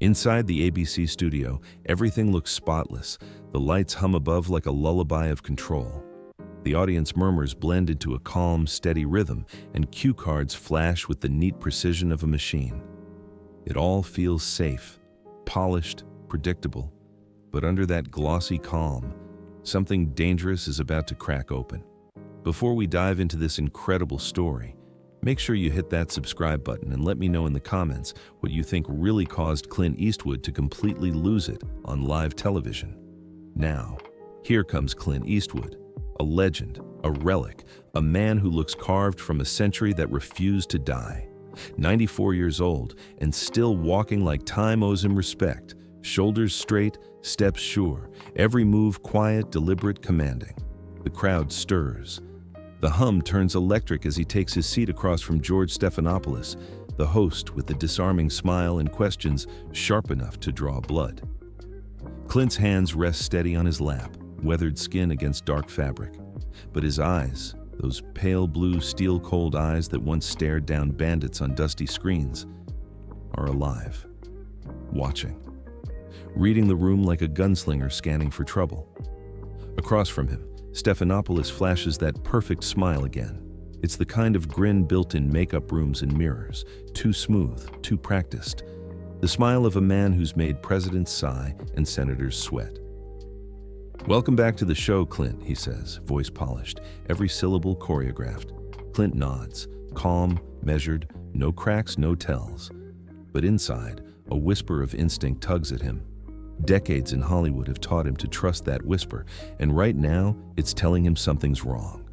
Inside the ABC studio, everything looks spotless. The lights hum above like a lullaby of control. The audience murmurs blend into a calm, steady rhythm, and cue cards flash with the neat precision of a machine. It all feels safe, polished, predictable. But under that glossy calm, something dangerous is about to crack open. Before we dive into this incredible story, make sure you hit that subscribe button and let me know in the comments what you think really caused Clint Eastwood to completely lose it on live television. Now, here comes Clint Eastwood, a legend, a relic, a man who looks carved from a century that refused to die. 94 years old and still walking like time owes him respect. Shoulders straight, steps sure, every move quiet, deliberate, commanding. The crowd stirs. The hum turns electric as he takes his seat across from George Stephanopoulos, the host with the disarming smile and questions sharp enough to draw blood. Clint's hands rest steady on his lap, weathered skin against dark fabric. But his eyes, those pale blue, steel-cold eyes that once stared down bandits on dusty screens, are alive, watching, reading the room like a gunslinger scanning for trouble. Across from him, Stephanopoulos flashes that perfect smile again. It's the kind of grin built in makeup rooms and mirrors, too smooth, too practiced. The smile of a man who's made presidents sigh and senators sweat. "Welcome back to the show, Clint," he says, voice polished, every syllable choreographed. Clint nods, calm, measured, no cracks, no tells. But inside, a whisper of instinct tugs at him. Decades in Hollywood have taught him to trust that whisper, and right now, it's telling him something's wrong.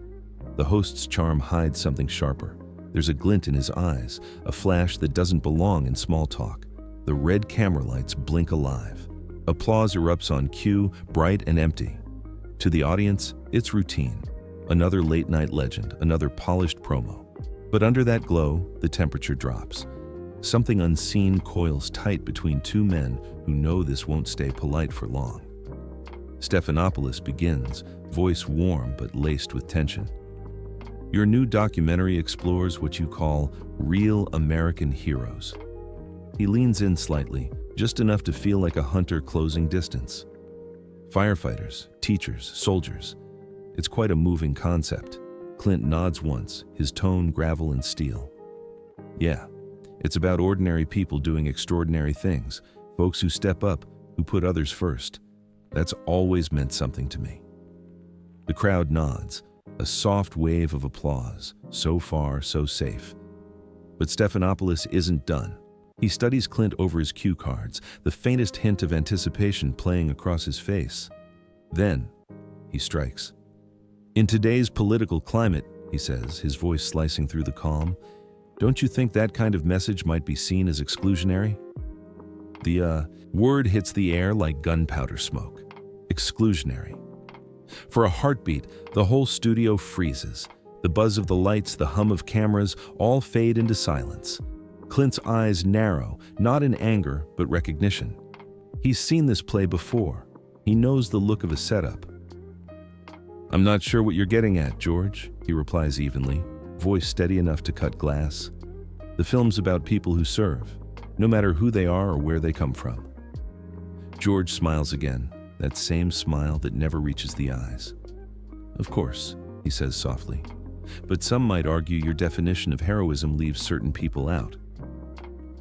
The host's charm hides something sharper. There's a glint in his eyes, a flash that doesn't belong in small talk. The red camera lights blink alive. Applause erupts on cue, bright and empty. To the audience, it's routine. Another late-night legend, another polished promo. But under that glow, the temperature drops. Something unseen coils tight between two men who know this won't stay polite for long. Stephanopoulos begins, voice warm but laced with tension. "Your new documentary explores what you call real American heroes." He leans in slightly, just enough to feel like a hunter closing distance. Firefighters, teachers, soldiers. It's quite a moving concept. Clint nods once, his tone gravel and steel. "Yeah. It's about ordinary people doing extraordinary things, folks who step up, who put others first. That's always meant something to me." The crowd nods, a soft wave of applause, so far, so safe. But Stephanopoulos isn't done. He studies Clint over his cue cards, the faintest hint of anticipation playing across his face. Then, he strikes. "In today's political climate," he says, his voice slicing through the calm, "don't you think that kind of message might be seen as exclusionary?" The word hits the air like gunpowder smoke. Exclusionary. For a heartbeat, the whole studio freezes. The buzz of the lights, the hum of cameras, all fade into silence. Clint's eyes narrow, not in anger, but recognition. He's seen this play before. He knows the look of a setup. "I'm not sure what you're getting at, George," he replies evenly, voice steady enough to cut glass. "The film's about people who serve, no matter who they are or where they come from." George smiles again, that same smile that never reaches the eyes. "Of course," he says softly, "but some might argue your definition of heroism leaves certain people out."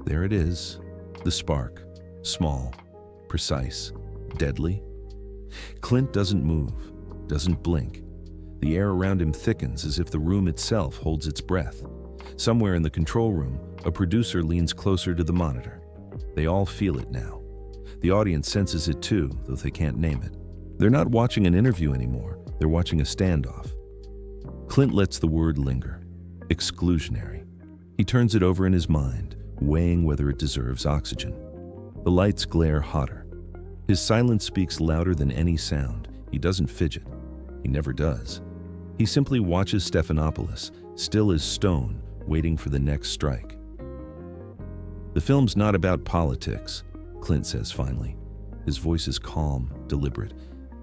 There it is, the spark, small, precise, deadly. Clint doesn't move, doesn't blink. The air around him thickens as if the room itself holds its breath. Somewhere in the control room, a producer leans closer to the monitor. They all feel it now. The audience senses it too, though they can't name it. They're not watching an interview anymore, they're watching a standoff. Clint lets the word linger. Exclusionary. He turns it over in his mind, weighing whether it deserves oxygen. The lights glare hotter. His silence speaks louder than any sound. He doesn't fidget. He never does. He simply watches Stephanopoulos, still as stone, waiting for the next strike. "The film's not about politics," Clint says finally. His voice is calm, deliberate.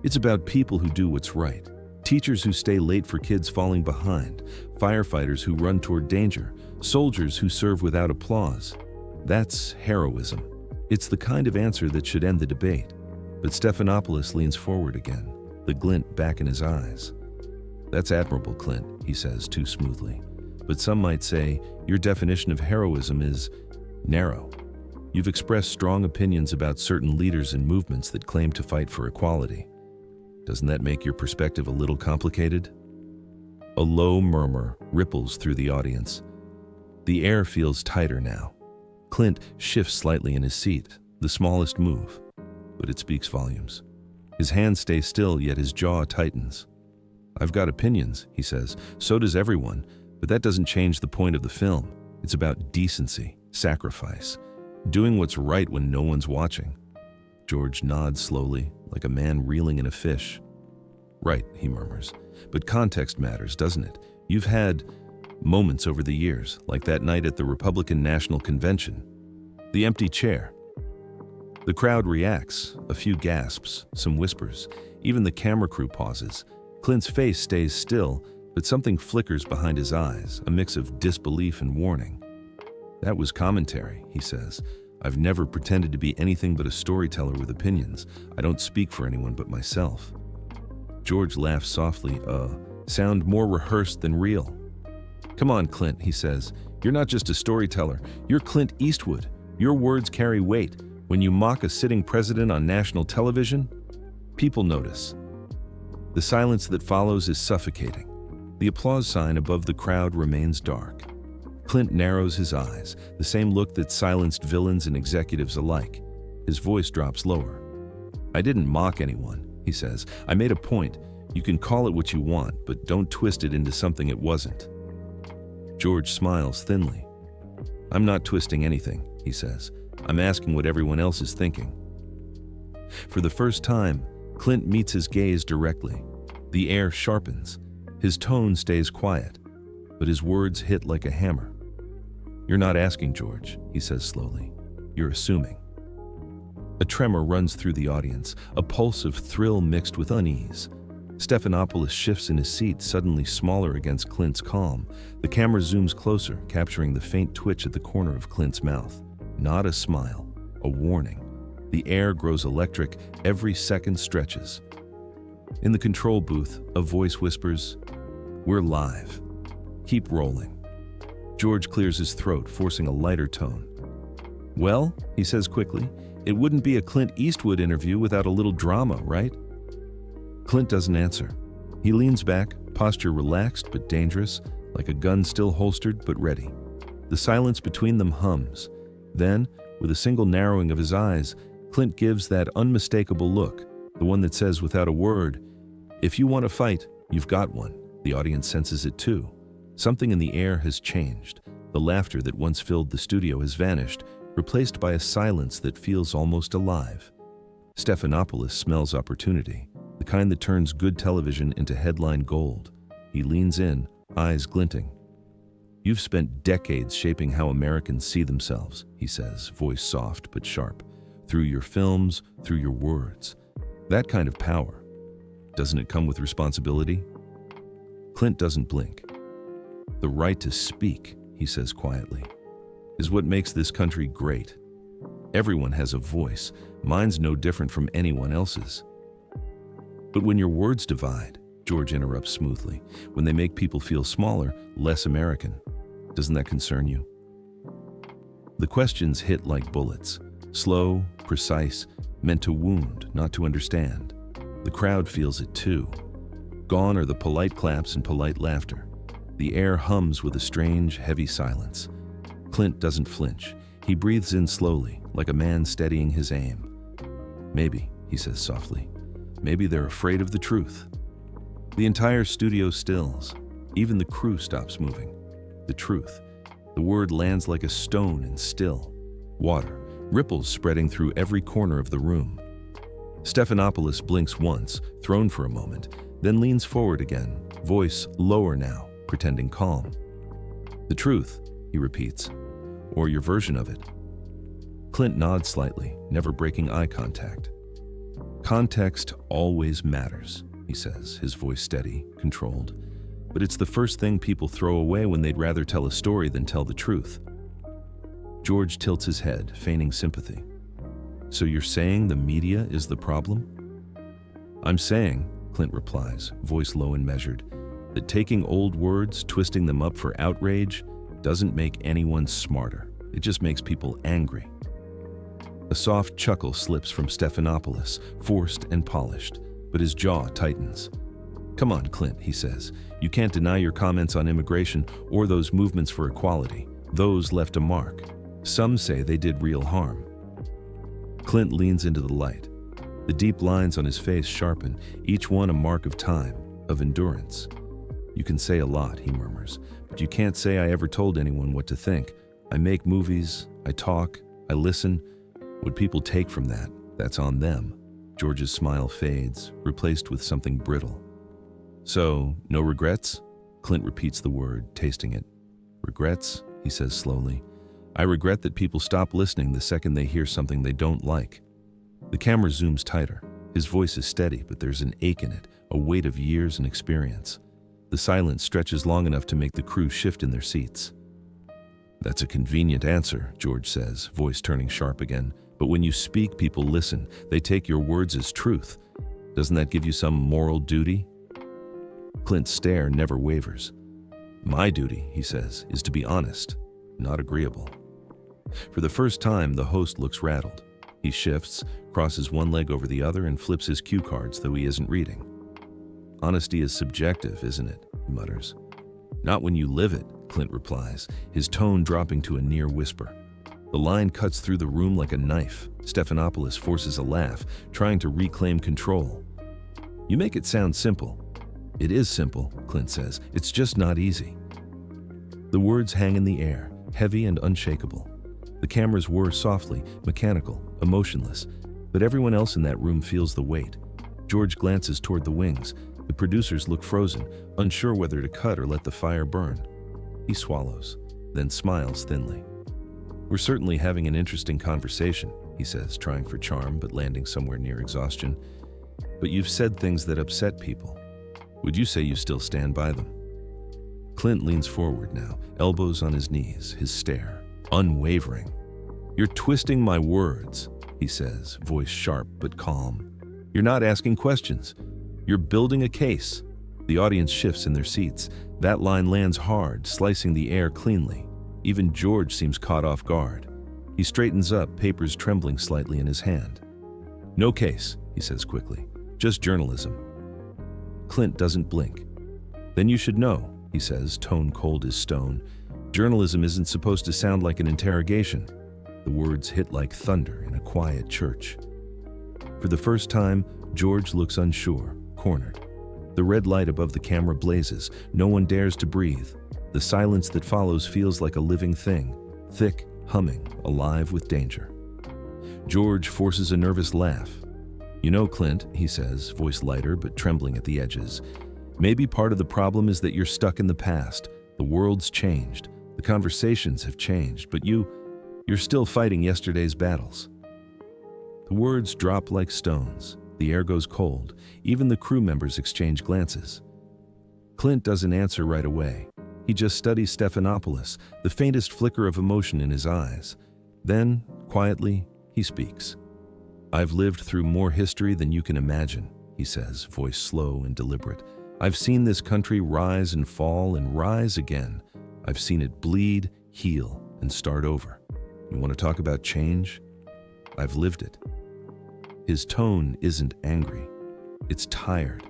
"It's about people who do what's right. Teachers who stay late for kids falling behind. Firefighters who run toward danger. Soldiers who serve without applause. That's heroism. It's the kind of answer that should end the debate. But Stephanopoulos leans forward again, the glint back in his eyes. "That's admirable, Clint," he says too smoothly. "But some might say your definition of heroism is narrow. You've expressed strong opinions about certain leaders and movements that claim to fight for equality. Doesn't that make your perspective a little complicated?" A low murmur ripples through the audience. The air feels tighter now. Clint shifts slightly in his seat, the smallest move, but it speaks volumes. His hands stay still, yet his jaw tightens. "I've got opinions," he says. "So does everyone, but that doesn't change the point of the film. It's about decency, sacrifice, doing what's right when no one's watching." George nods slowly, like a man reeling in a fish. "Right," he murmurs. "But context matters, doesn't it? You've had moments over the years, like that night at the Republican National Convention. The empty chair. The crowd reacts, a few gasps, some whispers. Even the camera crew pauses. Clint's face stays still, but something flickers behind his eyes, a mix of disbelief and warning. "That was commentary," he says. "I've never pretended to be anything but a storyteller with opinions. I don't speak for anyone but myself." George laughs softly, sound more rehearsed than real. "Come on, Clint," he says. "You're not just a storyteller. You're Clint Eastwood. Your words carry weight. When you mock a sitting president on national television, people notice." The silence that follows is suffocating. The applause sign above the crowd remains dark. Clint narrows his eyes, the same look that silenced villains and executives alike. His voice drops lower. "I didn't mock anyone," he says. "I made a point. You can call it what you want, but don't twist it into something it wasn't." George smiles thinly. "I'm not twisting anything," he says. "I'm asking what everyone else is thinking." For the first time, Clint meets his gaze directly. The air sharpens. His tone stays quiet, but his words hit like a hammer. "You're not asking, George," he says slowly. "You're assuming." A tremor runs through the audience, a pulse of thrill mixed with unease. Stephanopoulos shifts in his seat, suddenly smaller against Clint's calm. The camera zooms closer, capturing the faint twitch at the corner of Clint's mouth. Not a smile, a warning. The air grows electric, every second stretches. In the control booth, a voice whispers, "We're live. Keep rolling." George clears his throat, forcing a lighter tone. "Well," he says quickly, "it wouldn't be a Clint Eastwood interview without a little drama, right?" Clint doesn't answer. He leans back, posture relaxed but dangerous, like a gun still holstered but ready. The silence between them hums. Then, with a single narrowing of his eyes, Clint gives that unmistakable look, the one that says without a word, "If you want to fight, you've got one." The audience senses it too. Something in the air has changed. The laughter that once filled the studio has vanished, replaced by a silence that feels almost alive. Stephanopoulos smells opportunity, the kind that turns good television into headline gold. He leans in, eyes glinting. "You've spent decades shaping how Americans see themselves," he says, voice soft but sharp. "Through your films, through your words. That kind of power. Doesn't it come with responsibility?" Clint doesn't blink. "The right to speak," he says quietly, "is what makes this country great. Everyone has a voice. Mine's no different from anyone else's." "But when your words divide," George interrupts smoothly, "when they make people feel smaller, less American, doesn't that concern you?" The questions hit like bullets, slow, precise, meant to wound, not to understand. The crowd feels it too. Gone are the polite claps and polite laughter. The air hums with a strange, heavy silence. Clint doesn't flinch. He breathes in slowly, like a man steadying his aim. "Maybe," he says softly, "maybe they're afraid of the truth." The entire studio stills. Even the crew stops moving. The truth. The word lands like a stone and still. Water, ripples spreading through every corner of the room. Stephanopoulos blinks once, thrown for a moment, then leans forward again, voice lower now, pretending calm. "The truth," he repeats, "or your version of it." Clint nods slightly, never breaking eye contact. "Context always matters," he says, his voice steady, controlled. "But it's the first thing people throw away when they'd rather tell a story than tell the truth." George tilts his head, feigning sympathy. So you're saying the media is the problem? I'm saying, Clint replies, voice low and measured, that taking old words, twisting them up for outrage, doesn't make anyone smarter. It just makes people angry. A soft chuckle slips from Stephanopoulos, forced and polished, but his jaw tightens. Come on, Clint, he says. You can't deny your comments on immigration or those movements for equality. Those left a mark. Some say they did real harm. Clint leans into the light. The deep lines on his face sharpen, each one a mark of time, of endurance. You can say a lot, he murmurs, but you can't say I ever told anyone what to think. I make movies, I talk, I listen. What people take from that, that's on them. George's smile fades, replaced with something brittle. So, no regrets? Clint repeats the word, tasting it. Regrets? He says slowly. I regret that people stop listening the second they hear something they don't like. The camera zooms tighter. His voice is steady, but there's an ache in it, a weight of years and experience. The silence stretches long enough to make the crew shift in their seats. That's a convenient answer, George says, voice turning sharp again. But when you speak, people listen. They take your words as truth. Doesn't that give you some moral duty? Clint's stare never wavers. My duty, he says, is to be honest, not agreeable. For the first time, the host looks rattled. He shifts, crosses one leg over the other, and flips his cue cards, though he isn't reading. Honesty is subjective, isn't it? He mutters. Not when you live it, Clint replies, his tone dropping to a near whisper. The line cuts through the room like a knife. Stephanopoulos forces a laugh, trying to reclaim control. You make it sound simple. It is simple, Clint says. It's just not easy. The words hang in the air, heavy and unshakable. The cameras whir softly, mechanical, emotionless, but everyone else in that room feels the weight. George glances toward the wings. The producers look frozen, unsure whether to cut or let the fire burn. He swallows, then smiles thinly. We're certainly having an interesting conversation, he says, trying for charm but landing somewhere near exhaustion. But you've said things that upset people. Would you say you still stand by them? Clint leans forward now, elbows on his knees, his stare unwavering. You're twisting my words, he says, voice sharp but calm. You're not asking questions. You're building a case. The audience shifts in their seats. That line lands hard, slicing the air cleanly. Even George seems caught off guard. He straightens up, papers trembling slightly in his hand. No case, he says quickly. Just journalism. Clint doesn't blink. Then you should know, he says, tone cold as stone. Journalism isn't supposed to sound like an interrogation. The words hit like thunder in a quiet church. For the first time, George looks unsure, cornered. The red light above the camera blazes. No one dares to breathe. The silence that follows feels like a living thing, thick, humming, alive with danger. George forces a nervous laugh. You know, Clint, he says, voice lighter but trembling at the edges, maybe part of the problem is that you're stuck in the past. The world's changed. The conversations have changed, but you're still fighting yesterday's battles. The words drop like stones. The air goes cold. Even the crew members exchange glances. Clint doesn't answer right away. He just studies Stephanopoulos, the faintest flicker of emotion in his eyes. Then, quietly, he speaks. I've lived through more history than you can imagine, he says, voice slow and deliberate. I've seen this country rise and fall and rise again. I've seen it bleed, heal, and start over. You want to talk about change? I've lived it. His tone isn't angry. It's tired.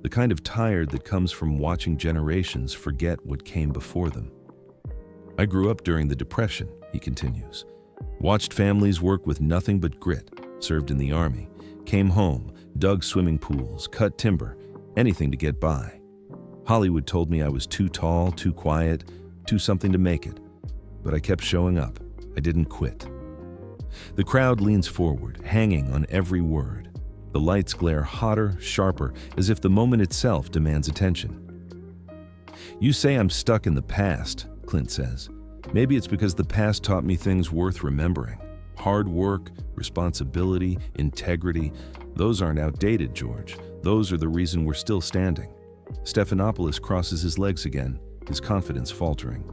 The kind of tired that comes from watching generations forget what came before them. I grew up during the Depression, he continues. Watched families work with nothing but grit, served in the army, came home, dug swimming pools, cut timber, anything to get by. Hollywood told me I was too tall, too quiet, too something to make it. But I kept showing up. I didn't quit. The crowd leans forward, hanging on every word. The lights glare hotter, sharper, as if the moment itself demands attention. You say I'm stuck in the past, Clint says. Maybe it's because the past taught me things worth remembering. Hard work, responsibility, integrity, those aren't outdated, George. Those are the reason we're still standing. Stephanopoulos crosses his legs again, his confidence faltering.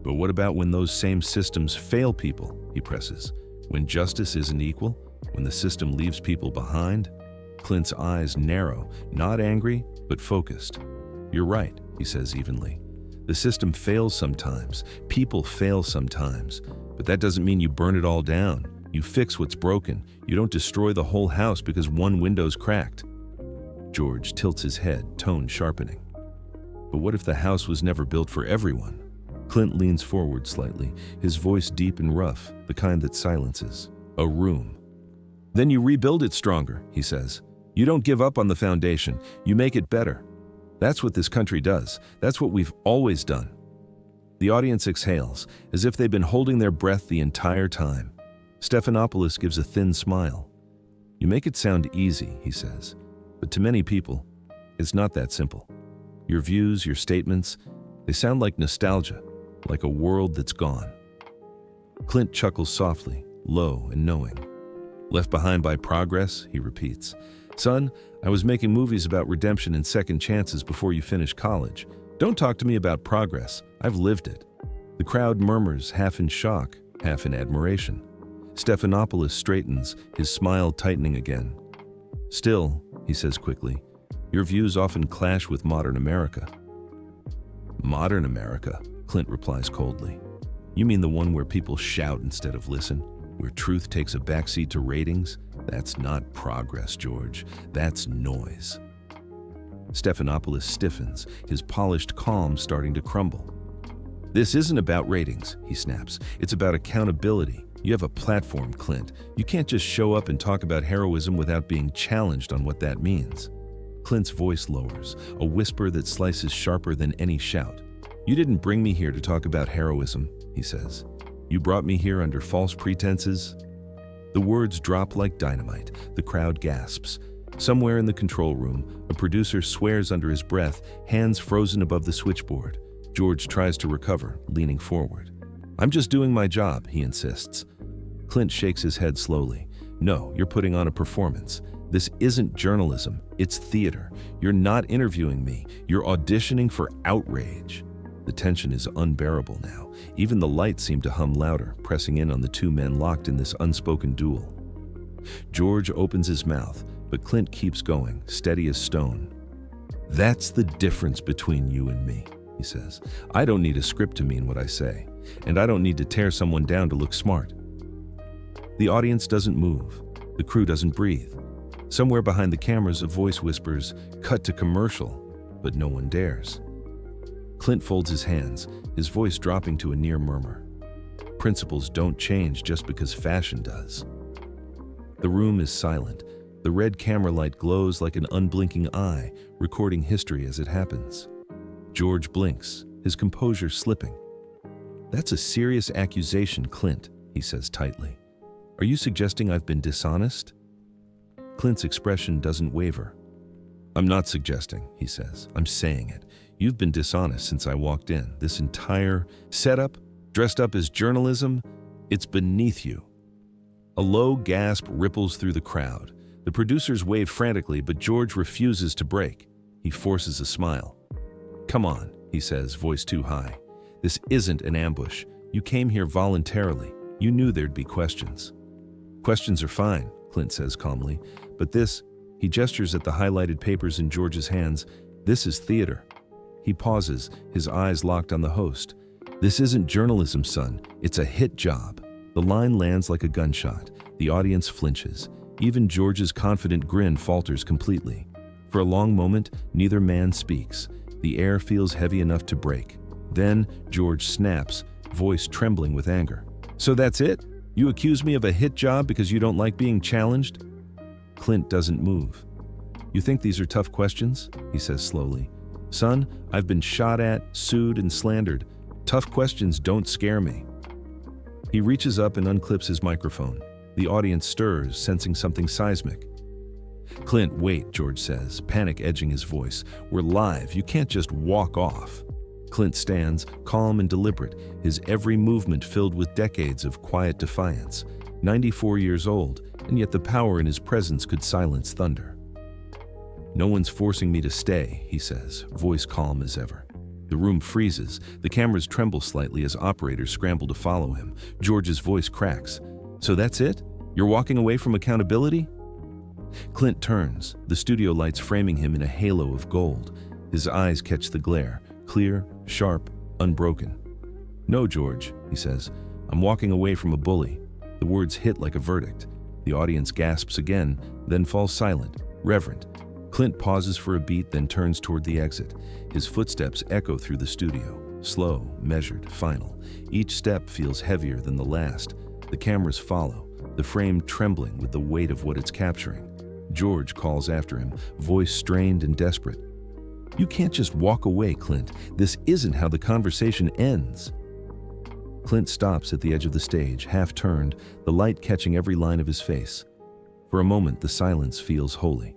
But what about when those same systems fail people, he presses? When justice isn't equal? When the system leaves people behind? Clint's eyes narrow, not angry, but focused. You're right, he says evenly. The system fails sometimes, people fail sometimes, but that doesn't mean you burn it all down. You fix what's broken. You don't destroy the whole house because one window's cracked. George tilts his head, tone sharpening. But what if the house was never built for everyone? Clint leans forward slightly, his voice deep and rough, the kind that silences. A room. Then you rebuild it stronger, he says. You don't give up on the foundation, you make it better. That's what this country does. That's what we've always done. The audience exhales, as if they've been holding their breath the entire time. Stephanopoulos gives a thin smile. You make it sound easy, he says, but to many people, it's not that simple. Your views, your statements, they sound like nostalgia, like a world that's gone. Clint chuckles softly, low and knowing. Left behind by progress, he repeats. Son, I was making movies about redemption and second chances before you finish college. Don't talk to me about progress. I've lived it. The crowd murmurs, half in shock, half in admiration. Stephanopoulos straightens, his smile tightening again. Still, he says quickly, your views often clash with modern America. Modern America, Clint replies coldly. You mean the one where people shout instead of listen? Where truth takes a backseat to ratings? That's not progress, George. That's noise. Stephanopoulos stiffens, his polished calm starting to crumble. This isn't about ratings, he snaps. It's about accountability. You have a platform, Clint. You can't just show up and talk about heroism without being challenged on what that means. Clint's voice lowers, a whisper that slices sharper than any shout. You didn't bring me here to talk about heroism, he says. You brought me here under false pretenses. The words drop like dynamite. The crowd gasps. Somewhere in the control room, a producer swears under his breath, hands frozen above the switchboard. George tries to recover, leaning forward. I'm just doing my job, he insists. Clint shakes his head slowly. No, you're putting on a performance. This isn't journalism, it's theater. You're not interviewing me, you're auditioning for outrage. The tension is unbearable now. Even the lights seem to hum louder, pressing in on the two men locked in this unspoken duel. George opens his mouth, but Clint keeps going, steady as stone. That's the difference between you and me, he says. I don't need a script to mean what I say, and I don't need to tear someone down to look smart. The audience doesn't move. The crew doesn't breathe. Somewhere behind the cameras, a voice whispers, "Cut to commercial," but no one dares. Clint folds his hands, his voice dropping to a near murmur. Principles don't change just because fashion does. The room is silent. The red camera light glows like an unblinking eye, recording history as it happens. George blinks, his composure slipping. That's a serious accusation, Clint, he says tightly. Are you suggesting I've been dishonest? Clint's expression doesn't waver. I'm not suggesting, he says. I'm saying it. You've been dishonest since I walked in. This entire setup, dressed up as journalism, it's beneath you. A low gasp ripples through the crowd. The producers wave frantically, but George refuses to break. He forces a smile. Come on, he says, voice too high. This isn't an ambush. You came here voluntarily. You knew there'd be questions. Questions are fine, Clint says calmly, but this, he gestures at the highlighted papers in George's hands, this is theater. He pauses, his eyes locked on the host. This isn't journalism, son. It's a hit job. The line lands like a gunshot. The audience flinches. Even George's confident grin falters completely. For a long moment, neither man speaks. The air feels heavy enough to break. Then, George snaps, voice trembling with anger. So that's it? You accuse me of a hit job because you don't like being challenged? Clint doesn't move. You think these are tough questions? He says slowly. Son, I've been shot at, sued, and slandered. Tough questions don't scare me. He reaches up and unclips his microphone. The audience stirs, sensing something seismic. Clint, wait, George says, panic edging his voice. We're live. You can't just walk off. Clint stands, calm and deliberate, his every movement filled with decades of quiet defiance. 94 years old, and yet the power in his presence could silence thunder. No one's forcing me to stay, he says, voice calm as ever. The room freezes. The cameras tremble slightly as operators scramble to follow him. George's voice cracks. So that's it? You're walking away from accountability? Clint turns, the studio lights framing him in a halo of gold. His eyes catch the glare, clear, sharp, unbroken. No, George, he says, I'm walking away from a bully. The words hit like a verdict. The audience gasps again, then falls silent, reverent. Clint pauses for a beat, then turns toward the exit. His footsteps echo through the studio, slow, measured, final. Each step feels heavier than the last. The cameras follow, the frame trembling with the weight of what it's capturing. George calls after him, voice strained and desperate. You can't just walk away, Clint. This isn't how the conversation ends. Clint stops at the edge of the stage, half turned, the light catching every line of his face. For a moment, the silence feels holy.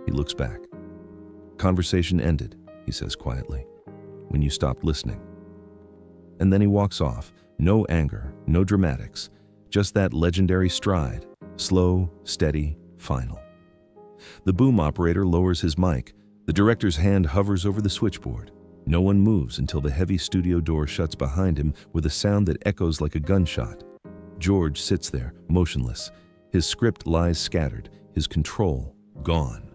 He looks back. Conversation ended, he says quietly, when you stopped listening. And then he walks off, no anger, no dramatics, just that legendary stride, slow, steady, final. The boom operator lowers his mic. The director's hand hovers over the switchboard. No one moves until the heavy studio door shuts behind him with a sound that echoes like a gunshot. George sits there, motionless. His script lies scattered, his control gone.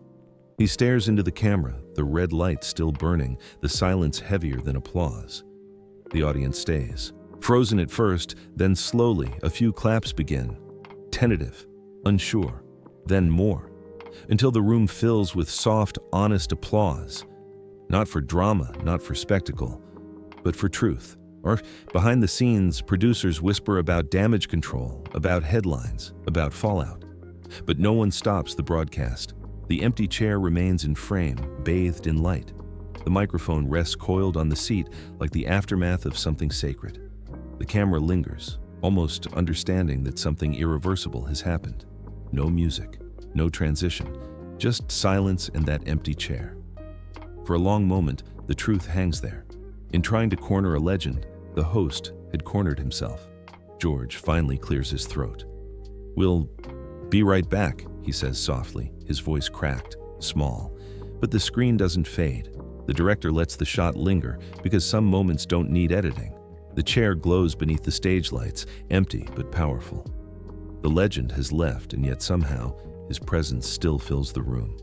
He stares into the camera, the red light still burning, the silence heavier than applause. The audience stays. Frozen at first, then slowly a few claps begin. Tentative, unsure, then more, until the room fills with soft, honest applause. Not for drama, not for spectacle, but for truth. Or behind the scenes, producers whisper about damage control, about headlines, about fallout. But no one stops the broadcast. The empty chair remains in frame, bathed in light. The microphone rests coiled on the seat like the aftermath of something sacred. The camera lingers, almost understanding that something irreversible has happened. No music, no transition, just silence and that empty chair. For a long moment, the truth hangs there. In trying to corner a legend, the host had cornered himself. George finally clears his throat. We'll be right back, he says softly, his voice cracked, small. But the screen doesn't fade. The director lets the shot linger because some moments don't need editing. The chair glows beneath the stage lights, empty but powerful. The legend has left, and yet somehow his presence still fills the room.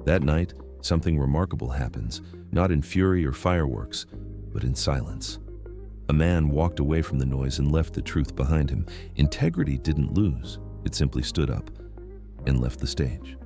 That night, something remarkable happens, not in fury or fireworks, but in silence. A man walked away from the noise and left the truth behind him. Integrity didn't lose. It simply stood up and left the stage.